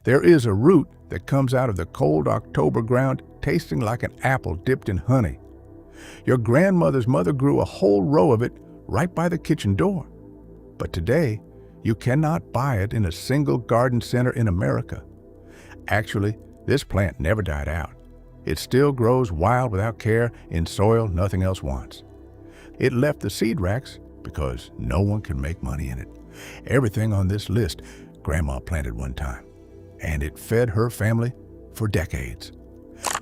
There is a root that comes out of the cold October ground tasting like an apple dipped in honey. Your grandmother's mother grew a whole row of it right by the kitchen door. But today, you cannot buy it in a single garden center in America. Actually, this plant never died out. It still grows wild without care in soil nothing else wants. It left the seed racks because no one can make money in it. Everything on this list Grandma planted one time, and it fed her family for decades.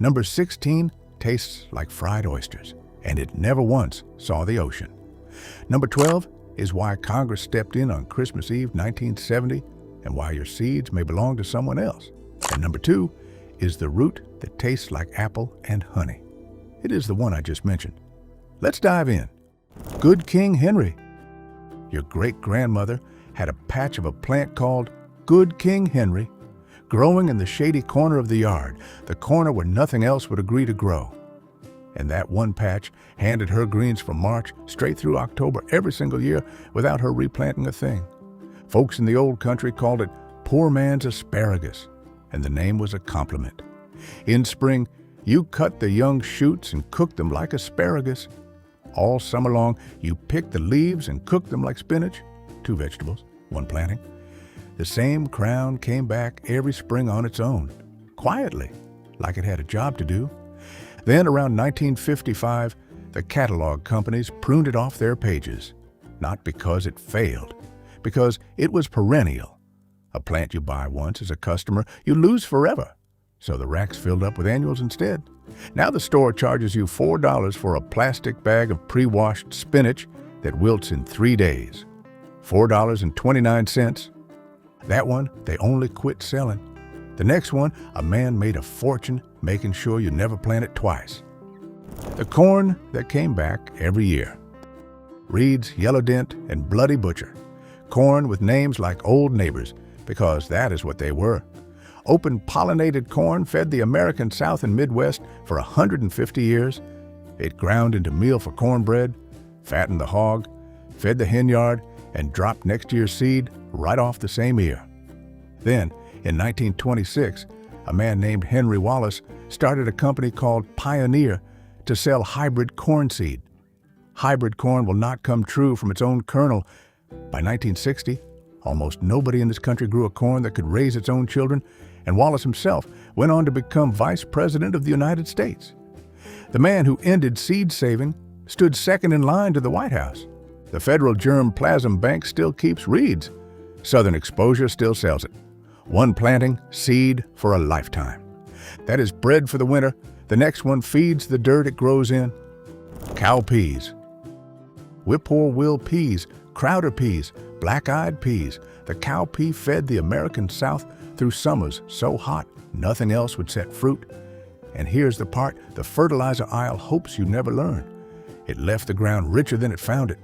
Number 16 tastes like fried oysters, and it never once saw the ocean. Number 12 is why Congress stepped in on Christmas Eve 1970 and why your seeds may belong to someone else. And number 2 is the root that tastes like apple and honey. It is the one I just mentioned. Let's dive in. Good King Henry. Your great-grandmother had a patch of a plant called Good King Henry growing in the shady corner of the yard, the corner where nothing else would agree to grow. And that one patch handed her greens from March straight through October every single year without her replanting a thing. Folks in the old country called it poor man's asparagus, and the name was a compliment. In spring, you cut the young shoots and cooked them like asparagus. All summer long, you picked the leaves and cooked them like spinach, 2 vegetables, 1 planting. The same crown came back every spring on its own, quietly, like it had a job to do. Then around 1955, the catalog companies pruned it off their pages, not because it failed, because it was perennial. A plant you buy once as a customer, you lose forever. So the racks filled up with annuals instead. Now the store charges you $4 for a plastic bag of pre-washed spinach that wilts in 3 days. $4.29. That one, they only quit selling. The next one, a man made a fortune making sure you never plant it twice. The corn that came back every year. Reed's, Yellow Dent, and Bloody Butcher. Corn with names like old neighbors, because that is what they were. Open pollinated corn fed the American South and Midwest for 150 years. It ground into meal for cornbread, fattened the hog, fed the hen yard, and dropped next year's seed right off the same ear. Then, in 1926, a man named Henry Wallace started a company called Pioneer to sell hybrid corn seed. Hybrid corn will not come true from its own kernel. By 1960, almost nobody in this country grew a corn that could raise its own children, and Wallace himself went on to become Vice President of the United States. The man who ended seed saving stood second in line to the White House. The Federal Germ Plasm Bank still keeps Reed's. Southern Exposure still sells it. 1 planting, seed for a lifetime. That is bread for the winter. The next one feeds the dirt it grows in. Cow peas. Whippoorwill peas, Crowder peas, black-eyed peas. The cow pea fed the American South through summers so hot nothing else would set fruit. And here's the part the fertilizer aisle hopes you never learn. It left the ground richer than it found it.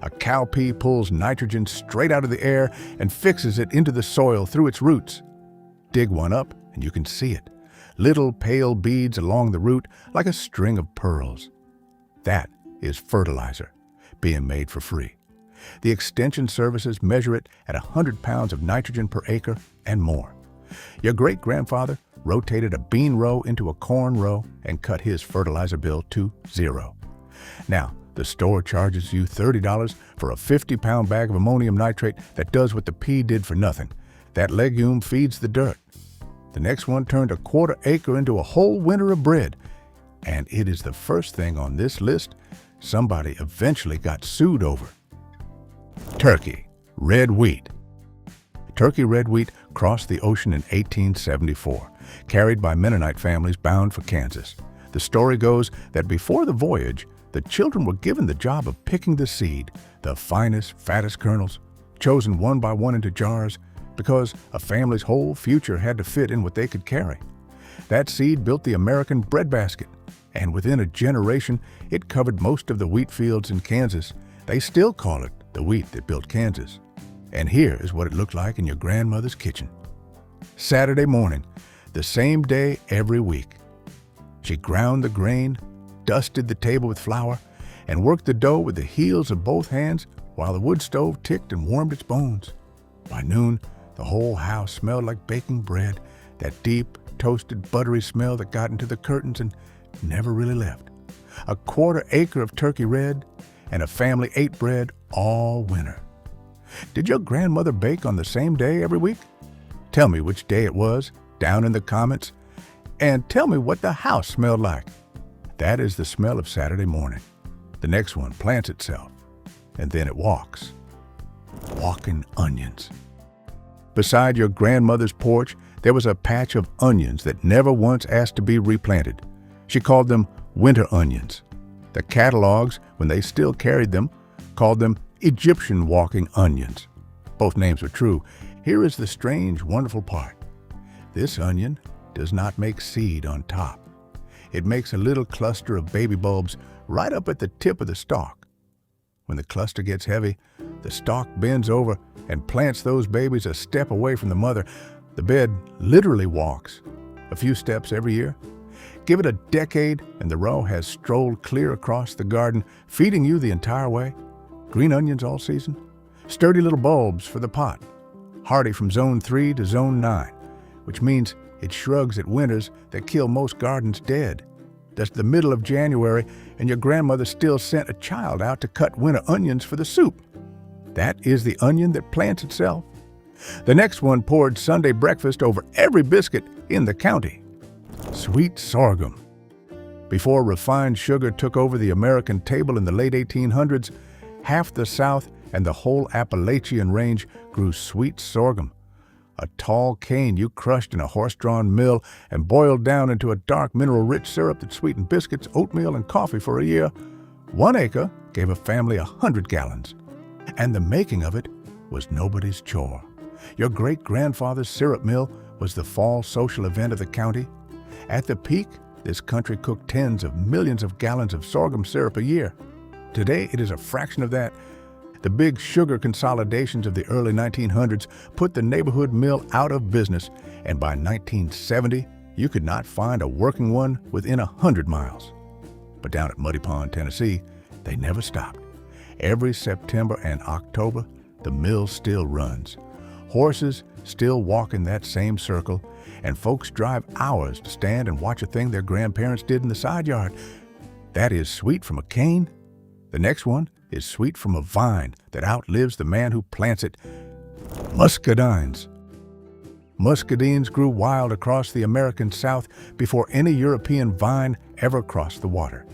A cow pea pulls nitrogen straight out of the air and fixes it into the soil through its roots. Dig one up and you can see it. Little pale beads along the root like a string of pearls. That is fertilizer, being made for free. The extension services measure it at 100 pounds of nitrogen per acre and more. Your great-grandfather rotated a bean row into a corn row and cut his fertilizer bill to 0. Now, the store charges you $30 for a 50-pound bag of ammonium nitrate that does what the pea did for nothing. That legume feeds the dirt. The next one turned a 1/4 acre into a whole winter of bread. And it is the first thing on this list somebody eventually got sued over. Turkey, red wheat. Turkey red wheat crossed the ocean in 1874, carried by Mennonite families bound for Kansas. The story goes that before the voyage, the children were given the job of picking the seed, the finest, fattest kernels, chosen one by one into jars, because a family's whole future had to fit in what they could carry. That seed built the American breadbasket, and within a generation, it covered most of the wheat fields in Kansas. They still call it the wheat that built Kansas. And here is what it looked like in your grandmother's kitchen. Saturday morning, the same day every week. She ground the grain, dusted the table with flour, and worked the dough with the heels of both hands while the wood stove ticked and warmed its bones. By noon, The whole house smelled like baking bread, that deep, toasted, buttery smell that got into the curtains and never really left. A quarter acre of turkey red, and a family ate bread all winter. Did your grandmother bake on the same day every week? Tell me which day it was, down in the comments, and tell me what the house smelled like. That is the smell of Saturday morning. The next one plants itself, and then it walks. Walking onions. Beside your grandmother's porch, there was a patch of onions that never once asked to be replanted. She called them winter onions. The catalogs, when they still carried them, called them Egyptian walking onions. Both names are true. Here is the strange, wonderful part. This onion does not make seed on top. It makes a little cluster of baby bulbs right up at the tip of the stalk. When the cluster gets heavy, the stalk bends over and plants those babies a step away from the mother. The bed literally walks a few steps every year. Give it a decade and the row has strolled clear across the garden, feeding you the entire way. Green onions all season. Sturdy little bulbs for the pot. Hardy from zone 3 to zone 9, which means it shrugs at winters that kill most gardens dead. That's the middle of January, and your grandmother still sent a child out to cut winter onions for the soup. That is the onion that plants itself. The next one poured Sunday breakfast over every biscuit in the county. Sweet sorghum. Before refined sugar took over the American table in the late 1800s, half the South and the whole Appalachian range grew sweet sorghum. A tall cane you crushed in a horse-drawn mill and boiled down into a dark mineral-rich syrup that sweetened biscuits, oatmeal, and coffee for a year. 1 acre gave a family 100 gallons. And the making of it was nobody's chore. Your great-grandfather's syrup mill was the fall social event of the county. At the peak, this country cooked tens of millions of gallons of sorghum syrup a year. Today, it is a fraction of that. The big sugar consolidations of the early 1900s put the neighborhood mill out of business, and by 1970, you could not find a working one within 100 miles. But down at Muddy Pond, Tennessee, they never stopped. Every September and October, the mill still runs. Horses still walk in that same circle, and folks drive hours to stand and watch a thing their grandparents did in the side yard. That is sweet from a cane. The next one is sweet from a vine that outlives the man who plants it. Muscadines. Muscadines grew wild across the American South before any European vine ever crossed the water.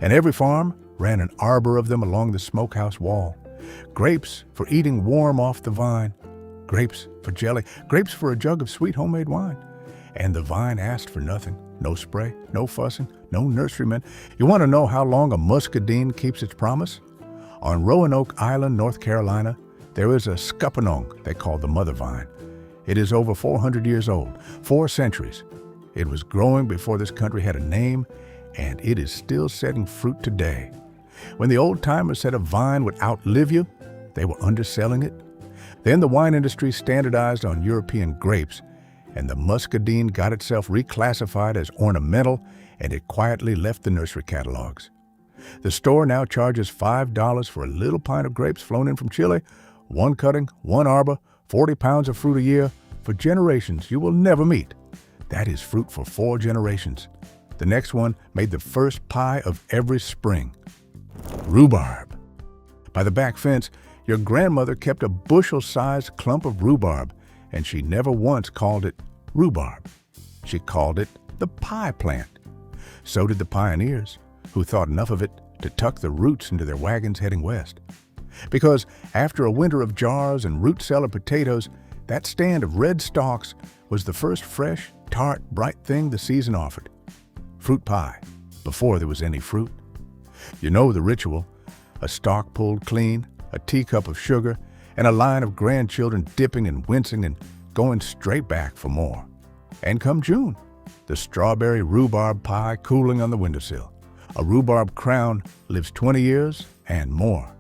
And every farm ran an arbor of them along the smokehouse wall. Grapes for eating warm off the vine. Grapes for jelly. Grapes for a jug of sweet homemade wine. And the vine asked for nothing. No spray, no fussing, no nurserymen. You want to know how long a muscadine keeps its promise? On Roanoke Island, North Carolina, there is a scuppernong they call the mother vine. It is over 400 years old, 4 centuries. It was growing before this country had a name, and it is still setting fruit today. When the old-timers said a vine would outlive you, they were underselling it. Then the wine industry standardized on European grapes, and the muscadine got itself reclassified as ornamental, and it quietly left the nursery catalogs. The store now charges $5 for a little pint of grapes flown in from Chile, 1 cutting, 1 arbor, 40 pounds of fruit a year, for generations you will never meet. That is fruit for 4 generations. The next one made the first pie of every spring. Rhubarb. By the back fence, your grandmother kept a bushel-sized clump of rhubarb, and she never once called it rhubarb. She called it the pie plant. So did the pioneers, who thought enough of it to tuck the roots into their wagons heading west. Because after a winter of jars and root-cellar potatoes, that stand of red stalks was the first fresh, tart, bright thing the season offered. Fruit pie, before there was any fruit. You know the ritual: a stalk pulled clean, a teacup of sugar, and a line of grandchildren dipping and wincing and going straight back for more. And come June, the strawberry rhubarb pie cooling on the windowsill. A rhubarb crown lives 20 years and more.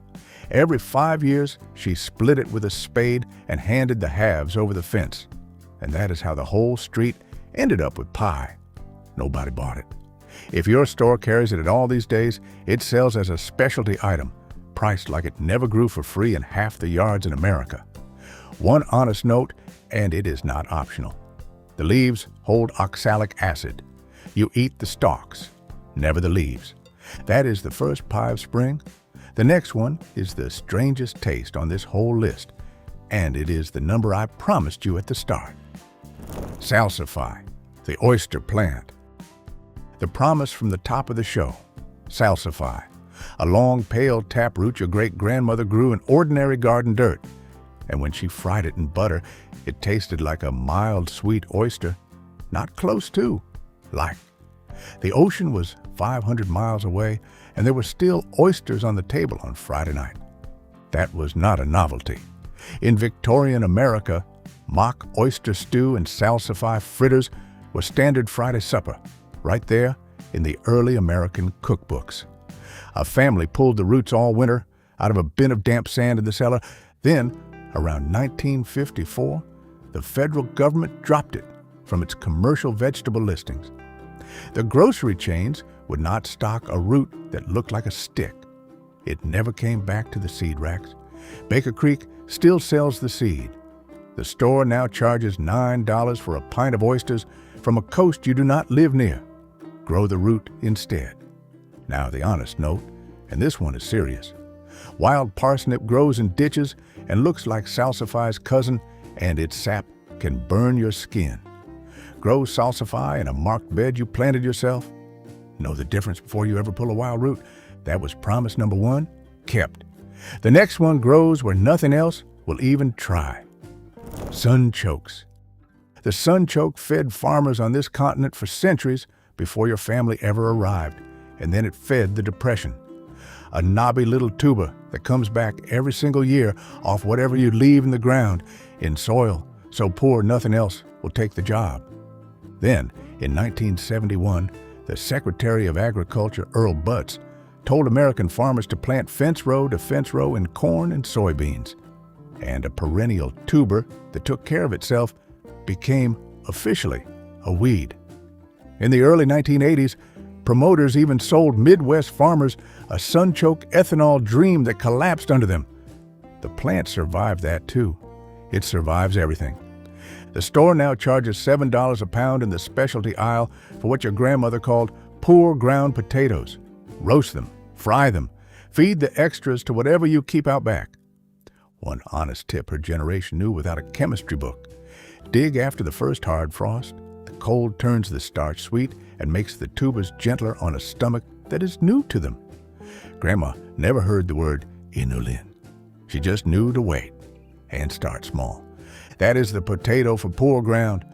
Every 5 years, she split it with a spade and handed the halves over the fence. And that is how the whole street ended up with pie. Nobody bought it. If your store carries it at all these days, it sells as a specialty item, priced like it never grew for free in half the yards in America. One honest note: and it is not optional. The leaves hold oxalic acid. You eat the stalks, never the leaves. That is the first pie of spring. The next one is the strangest taste on this whole list, and it is the number I promised you at the start. Salsify, the oyster plant. The promise from the top of the show. Salsify, a long, pale taproot your great-grandmother grew in ordinary garden dirt. And when she fried it in butter, it tasted like a mild, sweet oyster. Not close to, like. The ocean was 500 miles away, and there were still oysters on the table on Friday night. That was not a novelty. In Victorian America, mock oyster stew and salsify fritters were standard Friday supper, right there in the early American cookbooks. A family pulled the roots all winter out of a bin of damp sand in the cellar. Then, around 1954, the federal government dropped it from its commercial vegetable listings. The grocery chains would not stock a root that looked like a stick. It never came back to the seed racks. Baker Creek still sells the seed. The store now charges $9 for a pint of oysters from a coast you do not live near. Grow the root instead. Now the honest note, and this one is serious. Wild parsnip grows in ditches and looks like salsify's cousin, and its sap can burn your skin. Grow salsify in a marked bed you planted yourself. Know the difference before you ever pull a wild root. That was promise number one, kept. The next one grows where nothing else will even try. Sunchokes. The sunchoke fed farmers on this continent for centuries before your family ever arrived, and then it fed the Depression. A knobby little tuber that comes back every single year off whatever you leave in the ground, in soil, so poor nothing else will take the job. Then, in 1971, the Secretary of Agriculture, Earl Butz, told American farmers to plant fence row to fence row in corn and soybeans. And a perennial tuber that took care of itself became, officially, a weed. In the early 1980s, promoters even sold Midwest farmers a sunchoke ethanol dream that collapsed under them. The plant survived that too. It survives everything. The store now charges $7 a pound in the specialty aisle for what your grandmother called poor ground potatoes. Roast them, fry them, feed the extras to whatever you keep out back. One honest tip her generation knew without a chemistry book. Dig after the first hard frost. The cold turns the starch sweet and makes the tubers gentler on a stomach that is new to them. Grandma never heard the word inulin. She just knew to wait and start small. That is the potato for poor ground.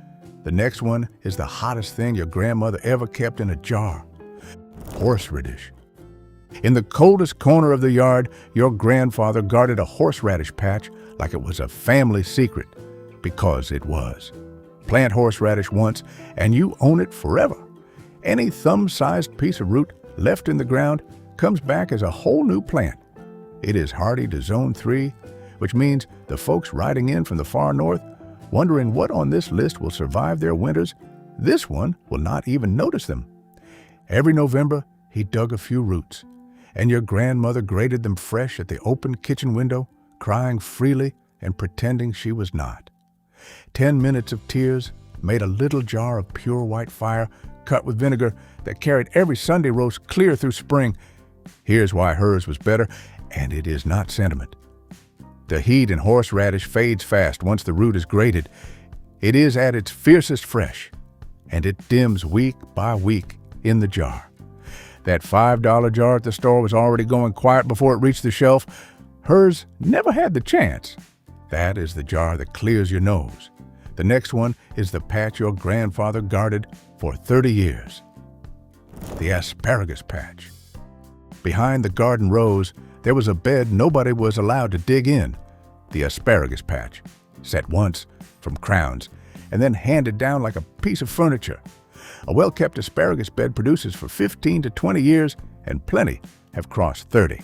The next one is the hottest thing your grandmother ever kept in a jar. Horseradish. In the coldest corner of the yard, your grandfather guarded a horseradish patch like it was a family secret, because it was. Plant horseradish once, and you own it forever. Any thumb-sized piece of root left in the ground comes back as a whole new plant. It is hardy to Zone 3, which means the folks riding in from the far north, wondering what on this list will survive their winters, this one will not even notice them. Every November, he dug a few roots, and your grandmother grated them fresh at the open kitchen window, crying freely and pretending she was not. 10 minutes of tears made a little jar of pure white fire cut with vinegar that carried every Sunday roast clear through spring. Here's why hers was better, and it is not sentiment. The heat in horseradish fades fast once the root is grated. It is at its fiercest fresh, and it dims week by week in the jar. That $5 jar at the store was already going quiet before it reached the shelf. Hers never had the chance. That is the jar that clears your nose. The next one is the patch your grandfather guarded for 30 years. The asparagus patch. Behind the garden rows, there was a bed nobody was allowed to dig in. The asparagus patch, set once from crowns, and then handed down like a piece of furniture. A well-kept asparagus bed produces for 15 to 20 years, and plenty have crossed 30.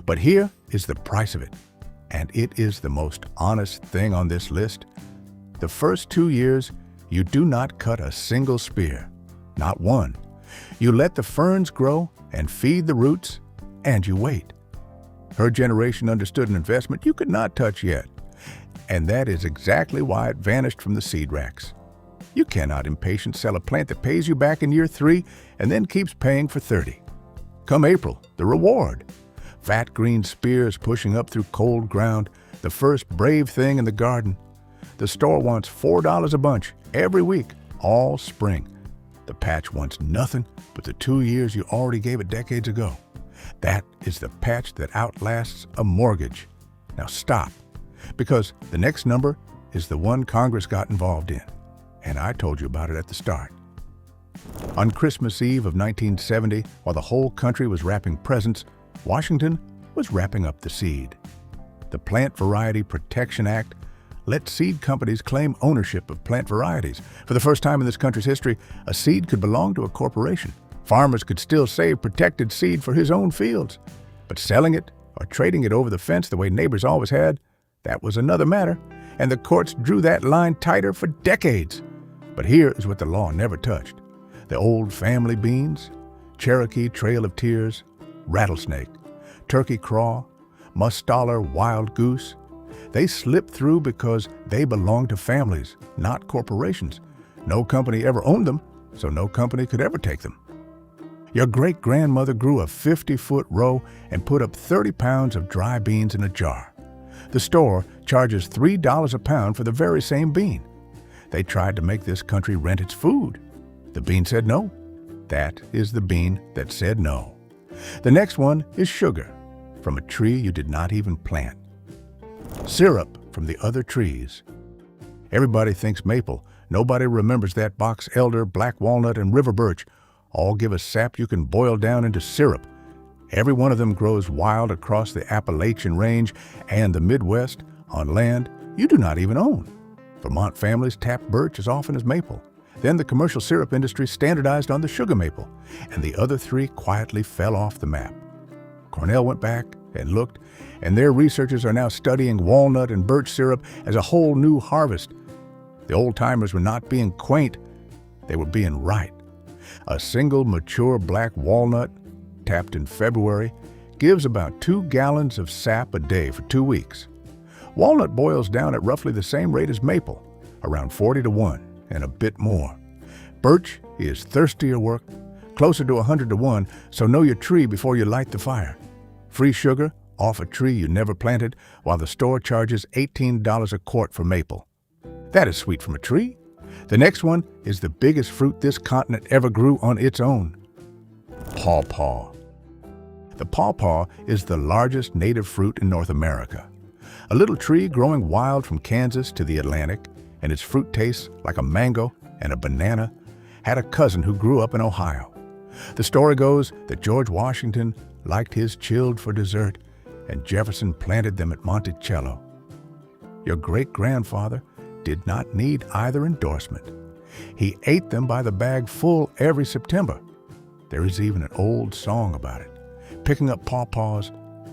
But here is the price of it, and it is the most honest thing on this list. The first 2 years, you do not cut a single spear, not one. You let the ferns grow and feed the roots, and you wait. Her generation understood an investment you could not touch yet. And that is exactly why it vanished from the seed racks. You cannot impatient sell a plant that pays you back in year 3 and then keeps paying for 30. Come April, the reward. Fat green spears pushing up through cold ground, the first brave thing in the garden. The store wants $4 a bunch every week, all spring. The patch wants nothing but the 2 years you already gave it decades ago. That is the patch that outlasts a mortgage. Now stop, because the next number is the one Congress got involved in, and I told you about it at the start. On Christmas Eve of 1970, while the whole country was wrapping presents, Washington was wrapping up the seed. The Plant Variety Protection Act let seed companies claim ownership of plant varieties. For the first time in this country's history, a seed could belong to a corporation. Farmers could still save protected seed for his own fields. But selling it or trading it over the fence the way neighbors always had, that was another matter, and the courts drew that line tighter for decades. But here is what the law never touched. The old family beans, Cherokee Trail of Tears, rattlesnake, turkey craw, mustaller wild goose, they slipped through because they belonged to families, not corporations. No company ever owned them, so no company could ever take them. Your great-grandmother grew a 50-foot row and put up 30 pounds of dry beans in a jar. The store charges $3 a pound for the very same bean. They tried to make this country rent its food. The bean said no. That is the bean that said no. The next one is sugar, from a tree you did not even plant. Syrup from the other trees. Everybody thinks maple. Nobody remembers that box elder, black walnut, and river birch. All give a sap you can boil down into syrup. Every one of them grows wild across the Appalachian Range and the Midwest on land you do not even own. Vermont families tap birch as often as maple. Then the commercial syrup industry standardized on the sugar maple, and the other 3 quietly fell off the map. Cornell went back and looked, and their researchers are now studying walnut and birch syrup as a whole new harvest. The old-timers were not being quaint, they were being right. A single mature black walnut, tapped in February, gives about 2 gallons of sap a day for 2 weeks. Walnut boils down at roughly the same rate as maple, around 40-1 and a bit more. Birch is thirstier work, closer to 100-1, so know your tree before you light the fire. Free sugar off a tree you never planted, while the store charges $18 a quart for maple. That is sweet from a tree. The next one is the biggest fruit this continent ever grew on its own. Pawpaw. The pawpaw is the largest native fruit in North America. A little tree growing wild from Kansas to the Atlantic, and its fruit tastes like a mango and a banana, had a cousin who grew up in Ohio. The story goes that George Washington liked his chilled for dessert, and Jefferson planted them at Monticello. Your great-grandfather did not need either endorsement. He ate them by the bag full every September. There is even an old song about it. Picking up pawpaws,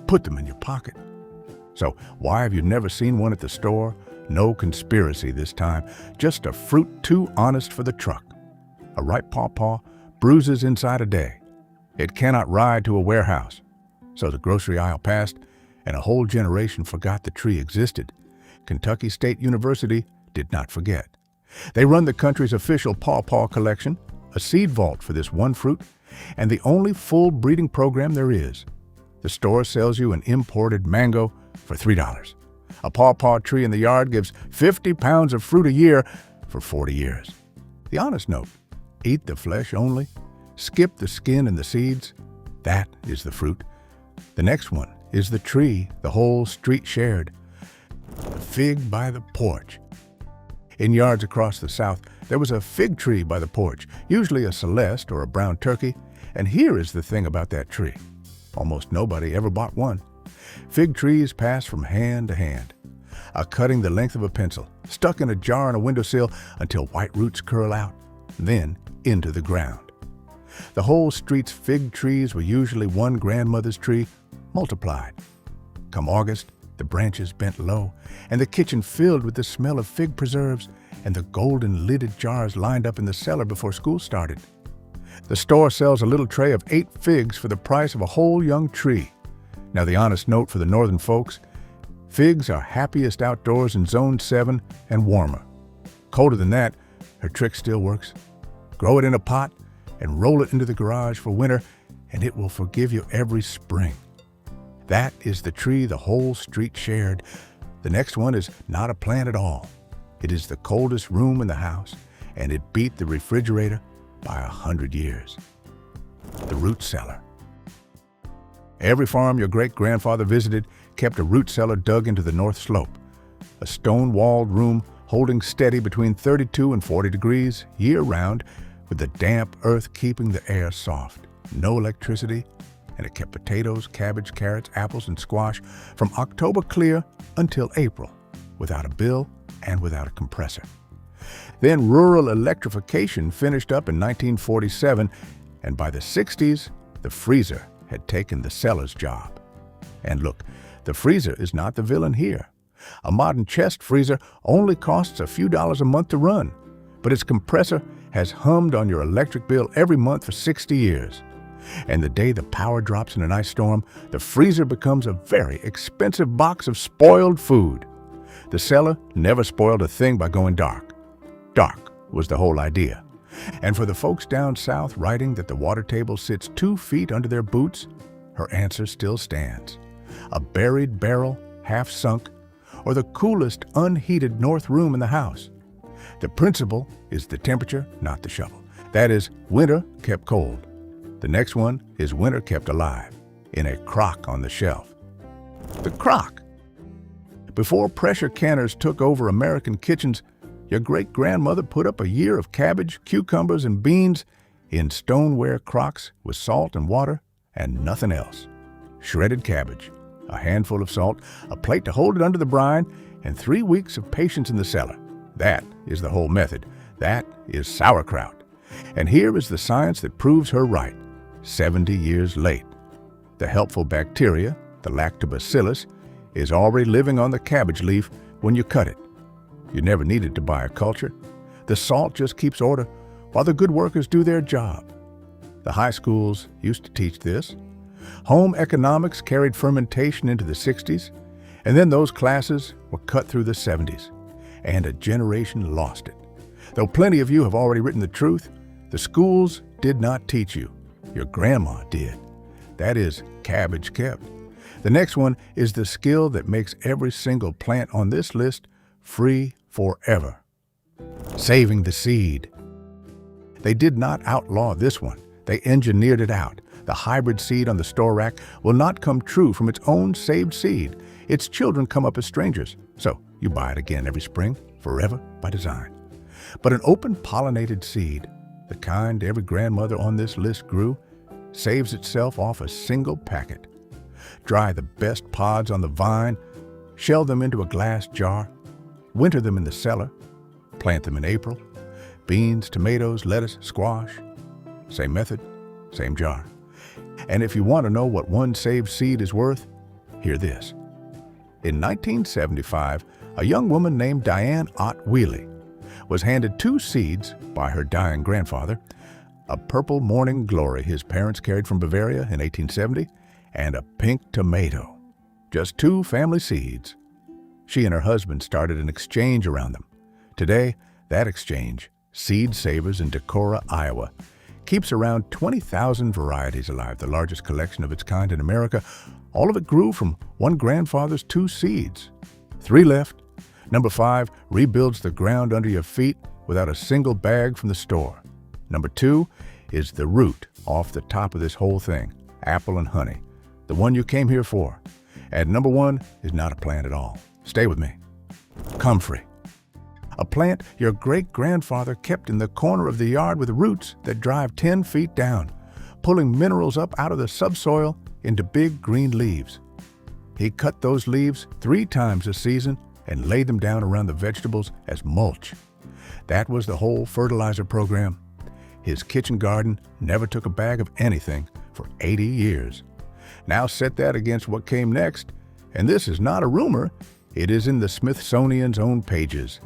put them in your pocket. So why have you never seen one at the store? No conspiracy this time, just a fruit too honest for the truck. A ripe pawpaw bruises inside a day. It cannot ride to a warehouse. So the grocery aisle passed, and a whole generation forgot the tree existed. Kentucky State University did not forget. They run the country's official pawpaw collection, a seed vault for this one fruit, and the only full breeding program there is. The store sells you an imported mango for $3. A pawpaw tree in the yard gives 50 pounds of fruit a year for 40 years. The honest note, eat the flesh only, skip the skin and the seeds. That is the fruit. The next one is the tree the whole street shared. The fig by the porch. In yards across the South, there was a fig tree by the porch, usually a Celeste or a brown turkey. And here is the thing about that tree. Almost nobody ever bought one. Fig trees pass from hand to hand, a cutting the length of a pencil, stuck in a jar on a windowsill until white roots curl out, then into the ground. The whole street's fig trees were usually one grandmother's tree, multiplied. Come August, the branches bent low, and the kitchen filled with the smell of fig preserves and the golden lidded jars lined up in the cellar before school started. The store sells a little tray of 8 figs for the price of a whole young tree. Now the honest note for the northern folks, Figs are happiest outdoors in Zone 7 and warmer. Colder than that, her trick still works. Grow it in a pot and roll it into the garage for winter, and it will forgive you every spring. That is the tree the whole street shared. The next one is not a plant at all. It is the coldest room in the house, and it beat the refrigerator by 100 years. The root cellar. Every farm your great-grandfather visited kept a root cellar dug into the north slope, a stone-walled room holding steady between 32 and 40 degrees year-round, with the damp earth keeping the air soft. No electricity, and it kept potatoes, cabbage, carrots, apples, and squash from October clear until April, without a bill and without a compressor. Then rural electrification finished up in 1947, and by the 60s, the freezer had taken the cellar's job. And look, the freezer is not the villain here. A modern chest freezer only costs a few dollars a month to run, but its compressor has hummed on your electric bill every month for 60 years. And the day the power drops in an ice storm, the freezer becomes a very expensive box of spoiled food. The cellar never spoiled a thing by going dark. Dark was the whole idea. And for the folks down south writing that the water table sits 2 feet under their boots, her answer still stands. A buried barrel, half sunk, or the coolest unheated north room in the house. The principle is the temperature, not the shovel. That is, winter kept cold. The next one is winter kept alive, in a crock on the shelf. The crock. Before pressure canners took over American kitchens, your great-grandmother put up a year of cabbage, cucumbers, and beans in stoneware crocks with salt and water and nothing else. Shredded cabbage, a handful of salt, a plate to hold it under the brine, and 3 weeks of patience in the cellar. That is the whole method. That is sauerkraut. And here is the science that proves her right, 70 years late. The helpful bacteria, the lactobacillus, is already living on the cabbage leaf when you cut it. You never needed to buy a culture. The salt just keeps order while the good workers do their job. The high schools used to teach this. Home economics carried fermentation into the 60s, and then those classes were cut through the 70s, and a generation lost it. Though plenty of you have already written the truth, the schools did not teach you. Your grandma did. That is cabbage kept. The next one is the skill that makes every single plant on this list free forever. Saving the seed. They did not outlaw this one. They engineered it out. The hybrid seed on the store rack will not come true from its own saved seed. Its children come up as strangers, so you buy it again every spring, forever by design. But an open pollinated seed, the kind every grandmother on this list grew, saves itself off a single packet. Dry the best pods on the vine, shell them into a glass jar, winter them in the cellar, plant them in April. Beans, tomatoes, lettuce, squash. Same method, same jar. And if you want to know what one saved seed is worth, hear this. In 1975, a young woman named Diane Ott Wheely was handed 2 seeds by her dying grandfather, a purple morning glory his parents carried from Bavaria in 1870, and a pink tomato. Just 2 family seeds. She and her husband started an exchange around them. Today, that exchange, Seed Savers in Decorah, Iowa, keeps around 20,000 varieties alive, the largest collection of its kind in America. All of it grew from one grandfather's 2 seeds. 3 left. Number 5 rebuilds the ground under your feet without a single bag from the store. Number 2 is the root off the top of this whole thing, apple and honey, the one you came here for. And number 1 is not a plant at all. Stay with me. Comfrey. A plant your great-grandfather kept in the corner of the yard with roots that drive 10 feet down, pulling minerals up out of the subsoil into big green leaves. He cut those leaves 3 times a season and laid them down around the vegetables as mulch. That was the whole fertilizer program. His kitchen garden never took a bag of anything for 80 years. Now set that against what came next, and this is not a rumor, it is in the Smithsonian's own pages.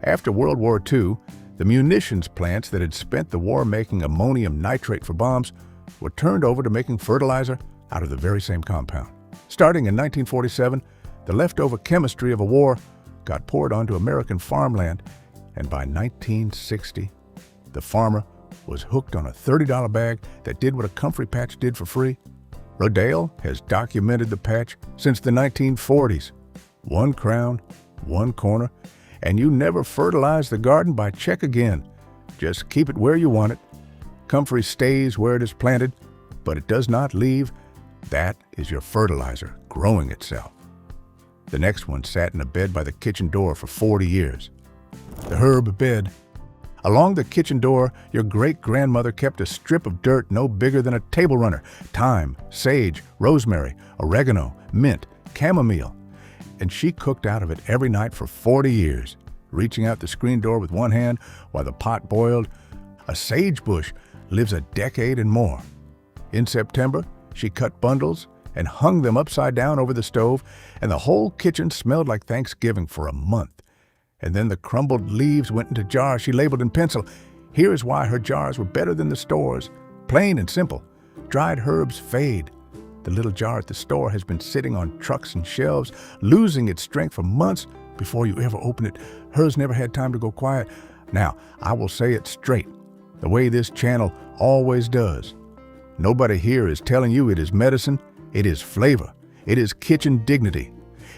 After World War II, the munitions plants that had spent the war making ammonium nitrate for bombs were turned over to making fertilizer out of the very same compound. Starting in 1947, The leftover chemistry of a war got poured onto American farmland, and by 1960, the farmer was hooked on a $30 bag that did what a comfrey patch did for free. Rodale has documented the patch since the 1940s. One crown, one corner, and you never fertilize the garden by check again. Just keep it where you want it. Comfrey stays where it is planted, but it does not leave. That is your fertilizer growing itself. The next one sat in a bed by the kitchen door for 40 years. The herb bed. Along the kitchen door, your great-grandmother kept a strip of dirt no bigger than a table runner. Thyme, sage, rosemary, oregano, mint, chamomile. And she cooked out of it every night for 40 years, reaching out the screen door with one hand while the pot boiled. A sage bush lives a decade and more. In September, she cut bundles and hung them upside down over the stove, and the whole kitchen smelled like Thanksgiving for a month. And then the crumbled leaves went into jars she labeled in pencil. Here is why her jars were better than the stores. Plain and simple. Dried herbs fade. The little jar at the store has been sitting on trucks and shelves, losing its strength for months before you ever open it. Hers never had time to go quiet. Now, I will say it straight, the way this channel always does. Nobody here is telling you it is medicine. It is flavor. It is kitchen dignity.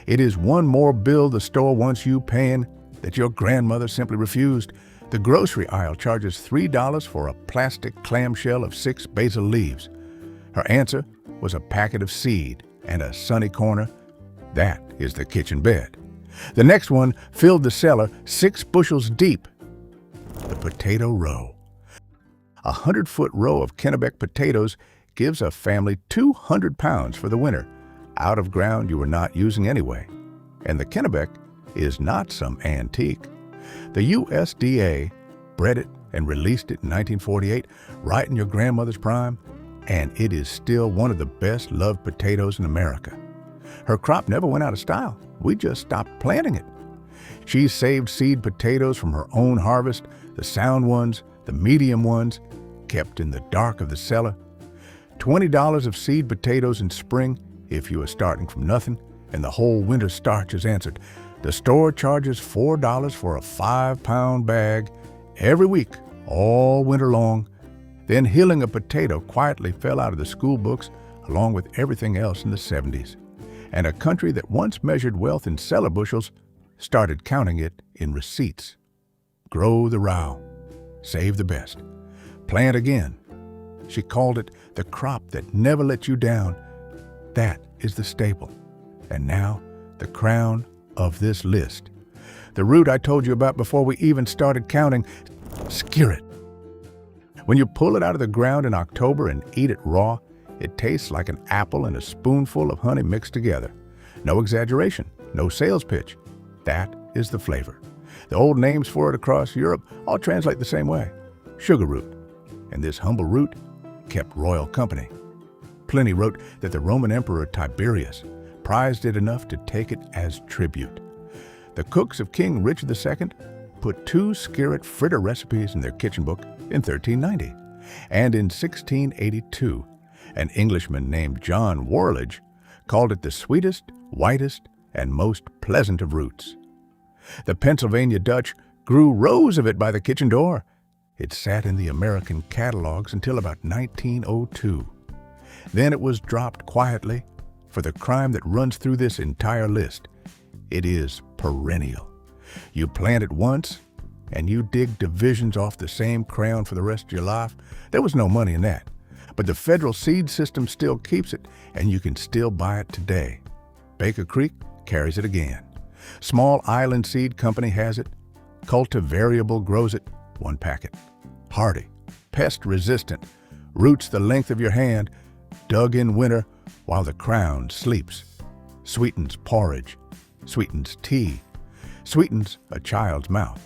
It is one more bill the store wants you paying that your grandmother simply refused. The grocery aisle charges $3 for a plastic clamshell of 6 basil leaves. Her answer was a packet of seed and a sunny corner. That is the kitchen bed. The next one filled the cellar 6 bushels deep. The potato row. A 100-foot row of Kennebec potatoes gives a family 200 pounds for the winter, out of ground you were not using anyway. And the Kennebec is not some antique. The USDA bred it and released it in 1948, right in your grandmother's prime, and it is still one of the best loved potatoes in America. Her crop never went out of style. We just stopped planting it. She saved seed potatoes from her own harvest, the sound ones, the medium ones, kept in the dark of the cellar. $20 of seed potatoes in spring if you are starting from nothing, and the whole winter starch is answered. The store charges $4 for a 5-pound bag every week, all winter long. Then hilling a potato quietly fell out of the school books along with everything else in the 70s. And a country that once measured wealth in cellar bushels started counting it in receipts. Grow the row. Save the best. Plant again. She called it the crop that never let you down. That is the staple. And now, the crown of this list. The root I told you about before we even started counting, skirret. When you pull it out of the ground in October and eat it raw, it tastes like an apple and a spoonful of honey mixed together. No exaggeration, no sales pitch. That is the flavor. The old names for it across Europe all translate the same way. Sugar root. And this humble root kept royal company. Pliny wrote that the Roman Emperor Tiberius prized it enough to take it as tribute. The cooks of King Richard II put 2 skirret fritter recipes in their kitchen book in 1390. And in 1682, an Englishman named John Worledge called it the sweetest, whitest, and most pleasant of roots. The Pennsylvania Dutch grew rows of it by the kitchen door. It sat in the American catalogs until about 1902. Then it was dropped quietly for the crime that runs through this entire list. It is perennial. You plant it once, and you dig divisions off the same crown for the rest of your life. There was no money in that. But the federal seed system still keeps it, and you can still buy it today. Baker Creek carries it again. Small Island Seed Company has it. Cultivariable grows it, 1 packet. Hardy, pest-resistant, roots the length of your hand, dug in winter while the crown sleeps. Sweetens porridge, sweetens tea, sweetens a child's mouth.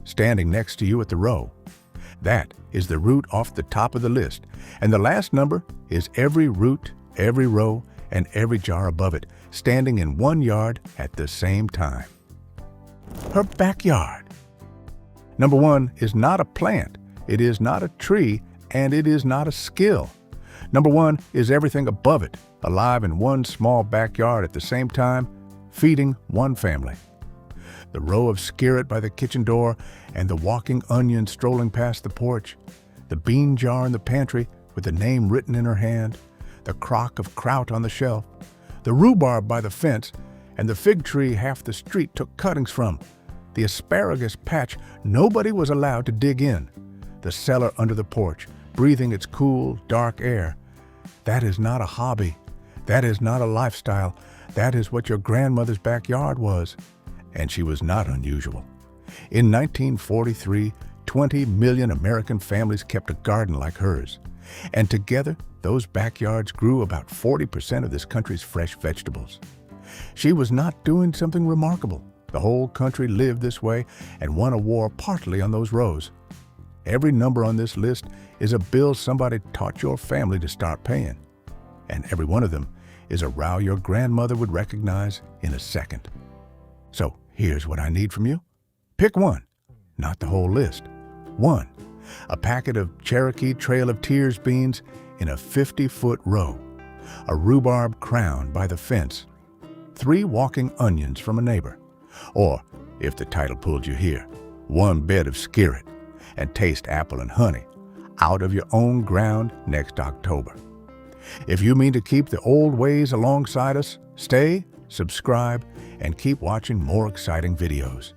Standing next to you at the row. That is the root off the top of the list, and the last number is every root, every row, and every jar above it, standing in 1 yard at the same time. Her backyard. Number 1 is not a plant, it is not a tree, and it is not a skill. Number 1 is everything above it, alive in one small backyard at the same time. feeding one family. The row of skillet by the kitchen door and the walking onion strolling past the porch, the bean jar in the pantry with the name written in her hand, the crock of kraut on the shelf, the rhubarb by the fence, and the fig tree half the street took cuttings from, the asparagus patch nobody was allowed to dig in, the cellar under the porch, breathing its cool, dark air. That is not a hobby. That is not a lifestyle. That is what your grandmother's backyard was. And she was not unusual. In 1943, 20 million American families kept a garden like hers. And together, those backyards grew about 40% of this country's fresh vegetables. She was not doing something remarkable. The whole country lived this way and won a war partly on those rows. Every number on this list is a bill somebody taught your family to start paying. And every one of them is a row your grandmother would recognize in a second. So here's what I need from you. Pick one, not the whole list. One, a packet of Cherokee Trail of Tears beans in a 50-foot row, a rhubarb crown by the fence, 3 walking onions from a neighbor, or, if the title pulled you here, 1 bed of skillet, and taste apple and honey out of your own ground next October. If you mean to keep the old ways alongside us, stay, subscribe, and keep watching more exciting videos.